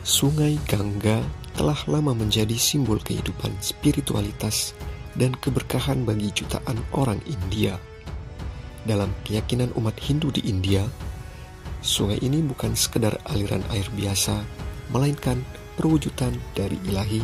Sungai Gangga telah lama menjadi simbol kehidupan spiritualitas dan keberkahan bagi jutaan orang India. Dalam keyakinan umat Hindu di India, sungai ini bukan sekedar aliran air biasa, melainkan perwujudan dari Ilahi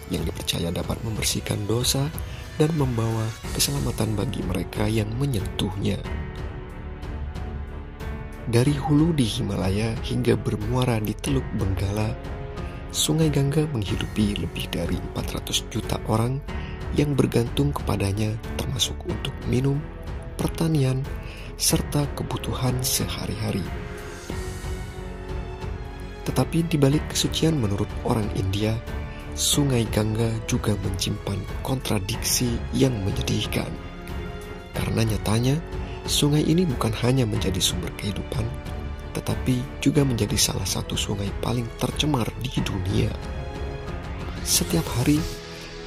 yang dipercaya dapat membersihkan dosa dan membawa keselamatan bagi mereka yang menyentuhnya. Dari hulu di Himalaya hingga bermuara di Teluk Benggala, Sungai Gangga menghidupi lebih dari 400 juta orang yang bergantung kepadanya, termasuk untuk minum, pertanian, serta kebutuhan sehari-hari. Tetapi di balik kesucian menurut orang India, Sungai Gangga juga menyimpan kontradiksi yang menyedihkan. Karena nyatanya, sungai ini bukan hanya menjadi sumber kehidupan, tetapi juga menjadi salah satu sungai paling tercemar di dunia. Setiap hari,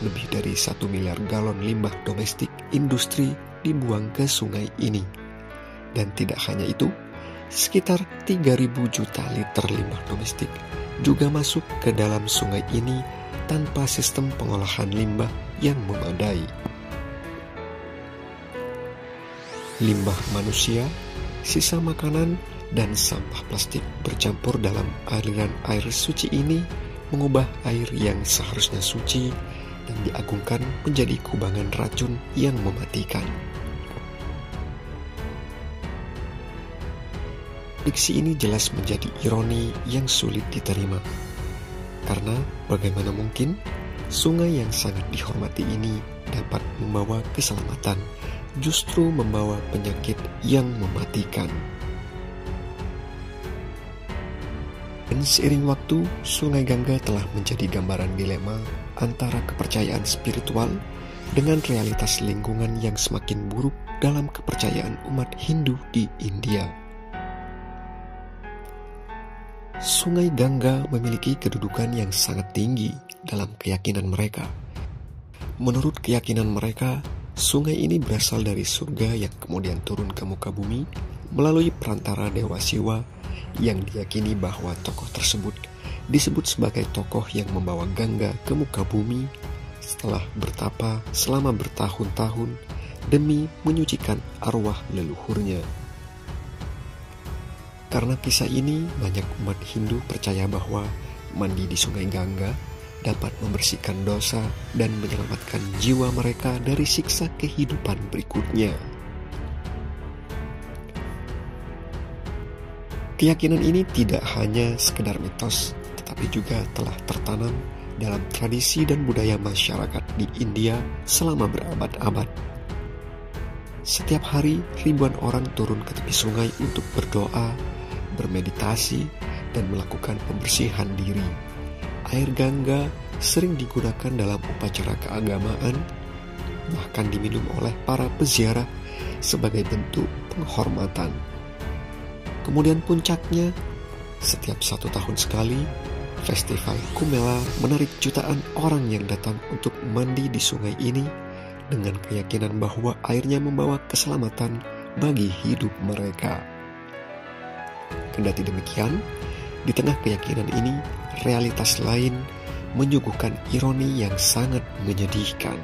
lebih dari 1 miliar galon limbah domestik industri dibuang ke sungai ini. Dan tidak hanya itu, sekitar 3.000 juta liter limbah domestik juga masuk ke dalam sungai ini tanpa sistem pengolahan limbah yang memadai. Limbah manusia, sisa makanan, dan sampah plastik bercampur dalam aliran air suci ini mengubah air yang seharusnya suci dan diagungkan menjadi kubangan racun yang mematikan. Diksi ini jelas menjadi ironi yang sulit diterima. Karena bagaimana mungkin sungai yang sangat dihormati ini dapat membawa keselamatan, justru membawa penyakit yang mematikan. Dan seiring waktu, Sungai Gangga telah menjadi gambaran dilema antara kepercayaan spiritual dengan realitas lingkungan yang semakin buruk dalam kepercayaan umat Hindu di India. Sungai Gangga memiliki kedudukan yang sangat tinggi dalam keyakinan mereka. Menurut keyakinan mereka, sungai ini berasal dari surga yang kemudian turun ke muka bumi melalui perantara Dewa Siwa, yang diyakini bahwa tokoh tersebut disebut sebagai tokoh yang membawa Gangga ke muka bumi setelah bertapa selama bertahun-tahun demi menyucikan arwah leluhurnya. Karena kisah ini, banyak umat Hindu percaya bahwa mandi di Sungai Gangga dapat membersihkan dosa dan menyelamatkan jiwa mereka dari siksa kehidupan berikutnya. Keyakinan ini tidak hanya sekedar mitos, tetapi juga telah tertanam dalam tradisi dan budaya masyarakat di India selama berabad-abad. Setiap hari, ribuan orang turun ke tepi sungai untuk berdoa, bermeditasi, dan melakukan pembersihan diri. Air Gangga sering digunakan dalam upacara keagamaan, bahkan diminum oleh para peziarah sebagai bentuk penghormatan. Kemudian puncaknya, setiap 1 tahun sekali, Festival Kumela menarik jutaan orang yang datang untuk mandi di sungai ini dengan keyakinan bahwa airnya membawa keselamatan bagi hidup mereka. Kendati demikian, di tengah keyakinan ini, realitas lain menyuguhkan ironi yang sangat menyedihkan.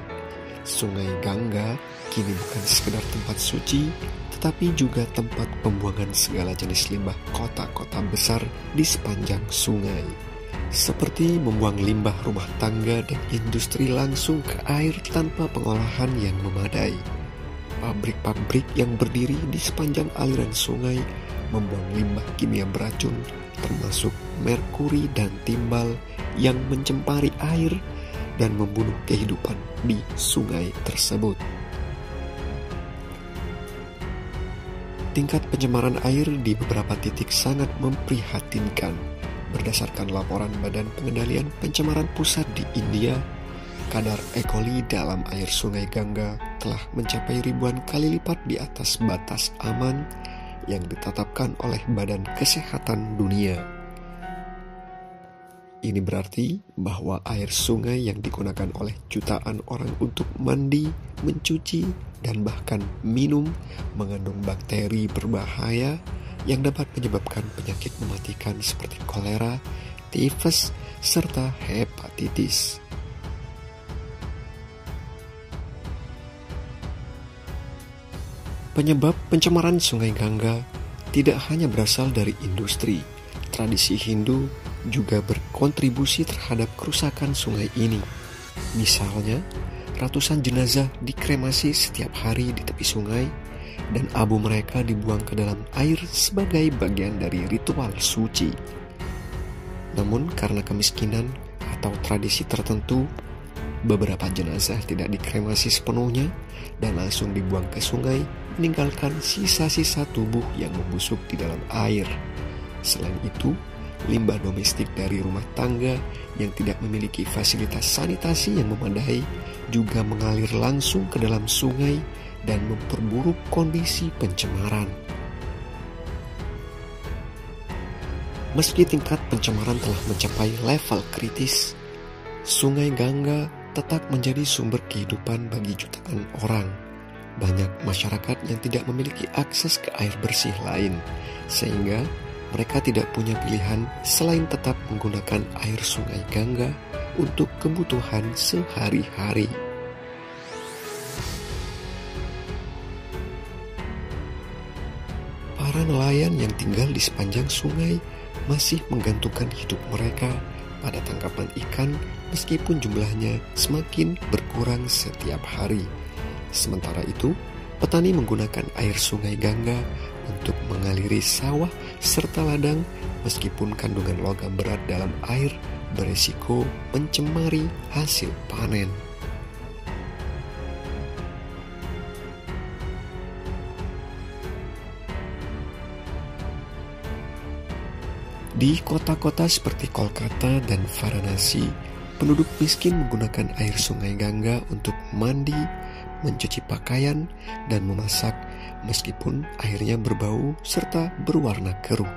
Sungai Gangga kini bukan sekedar tempat suci, tetapi juga tempat pembuangan segala jenis limbah kota-kota besar di sepanjang sungai. Seperti membuang limbah rumah tangga dan industri langsung ke air tanpa pengolahan yang memadai. Pabrik-pabrik yang berdiri di sepanjang aliran sungai membuang limbah kimia beracun, termasuk merkuri dan timbal yang mencemari air dan membunuh kehidupan di sungai tersebut. Tingkat pencemaran air di beberapa titik sangat memprihatinkan. Berdasarkan laporan Badan Pengendalian Pencemaran Pusat di India, kadar E. coli dalam air Sungai Gangga telah mencapai ribuan kali lipat di atas batas aman yang ditetapkan oleh Badan Kesehatan Dunia. Ini berarti bahwa air sungai yang digunakan oleh jutaan orang untuk mandi, mencuci, dan bahkan minum mengandung bakteri berbahaya yang dapat menyebabkan penyakit mematikan seperti kolera, tifus, serta hepatitis. Penyebab pencemaran Sungai Gangga tidak hanya berasal dari industri. Tradisi Hindu juga berkontribusi terhadap kerusakan sungai ini. Misalnya, ratusan jenazah dikremasi setiap hari di tepi sungai dan abu mereka dibuang ke dalam air sebagai bagian dari ritual suci. Namun karena kemiskinan atau tradisi tertentu, beberapa jenazah tidak dikremasi sepenuhnya dan langsung dibuang ke sungai, meninggalkan sisa-sisa tubuh yang membusuk di dalam air. Selain itu, limbah domestik dari rumah tangga yang tidak memiliki fasilitas sanitasi yang memadai juga mengalir langsung ke dalam sungai dan memperburuk kondisi pencemaran. Meski tingkat pencemaran telah mencapai level kritis, Sungai Gangga tetap menjadi sumber kehidupan bagi jutaan orang. Banyak masyarakat yang tidak memiliki akses ke air bersih lain, sehingga mereka tidak punya pilihan selain tetap menggunakan air Sungai Gangga untuk kebutuhan sehari-hari. Para nelayan yang tinggal di sepanjang sungai masih menggantungkan hidup mereka pada tangkapan ikan meskipun jumlahnya semakin berkurang setiap hari. Sementara itu, petani menggunakan air Sungai Gangga untuk mengaliri sawah serta ladang meskipun kandungan logam berat dalam air beresiko mencemari hasil panen. Di kota-kota seperti Kolkata dan Varanasi, penduduk miskin menggunakan air Sungai Gangga untuk mandi, mencuci pakaian, dan memasak meskipun airnya berbau serta berwarna keruh.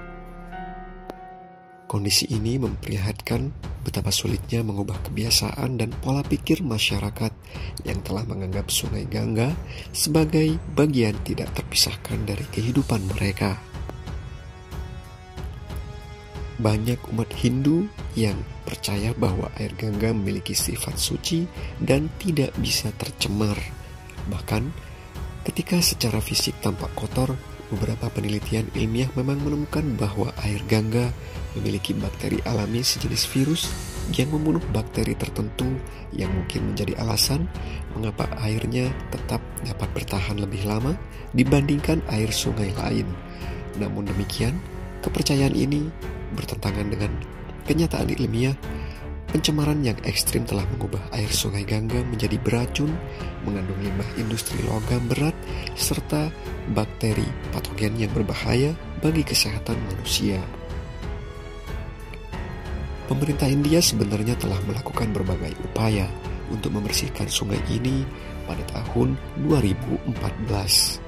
Kondisi ini memprihatinkan betapa sulitnya mengubah kebiasaan dan pola pikir masyarakat yang telah menganggap Sungai Gangga sebagai bagian tidak terpisahkan dari kehidupan mereka. Banyak umat Hindu yang percaya bahwa air Gangga memiliki sifat suci dan tidak bisa tercemar. Bahkan, ketika secara fisik tampak kotor, beberapa penelitian ilmiah memang menemukan bahwa air Gangga memiliki bakteri alami sejenis virus yang membunuh bakteri tertentu yang mungkin menjadi alasan mengapa airnya tetap dapat bertahan lebih lama dibandingkan air sungai lain. Namun demikian, kepercayaan ini bertentangan dengan kenyataan ilmiah. Pencemaran yang ekstrim telah mengubah air Sungai Gangga menjadi beracun, mengandung limbah industri logam berat, serta bakteri patogen yang berbahaya bagi kesehatan manusia. Pemerintah India sebenarnya telah melakukan berbagai upaya untuk membersihkan sungai ini pada tahun 2014.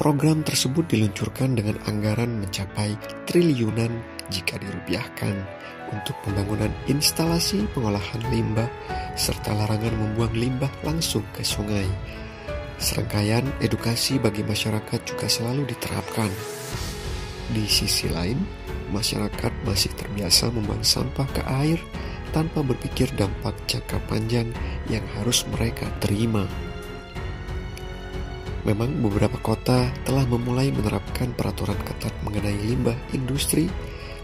Program tersebut diluncurkan dengan anggaran mencapai triliunan jika dirupiahkan untuk pembangunan instalasi pengolahan limbah serta larangan membuang limbah langsung ke sungai. Serangkaian edukasi bagi masyarakat juga selalu diterapkan. Di sisi lain, masyarakat masih terbiasa membuang sampah ke air tanpa berpikir dampak jangka panjang yang harus mereka terima. Memang beberapa kota telah memulai menerapkan peraturan ketat mengenai limbah industri,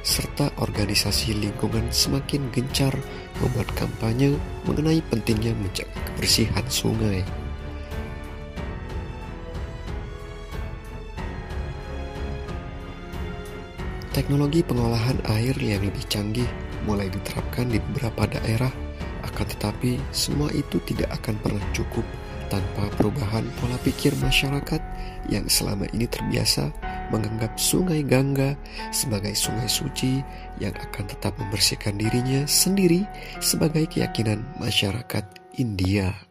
serta organisasi lingkungan semakin gencar membuat kampanye mengenai pentingnya menjaga kebersihan sungai. Teknologi pengolahan air yang lebih canggih mulai diterapkan di beberapa daerah, akan tetapi semua itu tidak akan pernah cukup tanpa perubahan pola pikir masyarakat yang selama ini terbiasa menganggap Sungai Gangga sebagai sungai suci yang akan tetap membersihkan dirinya sendiri sebagai keyakinan masyarakat India.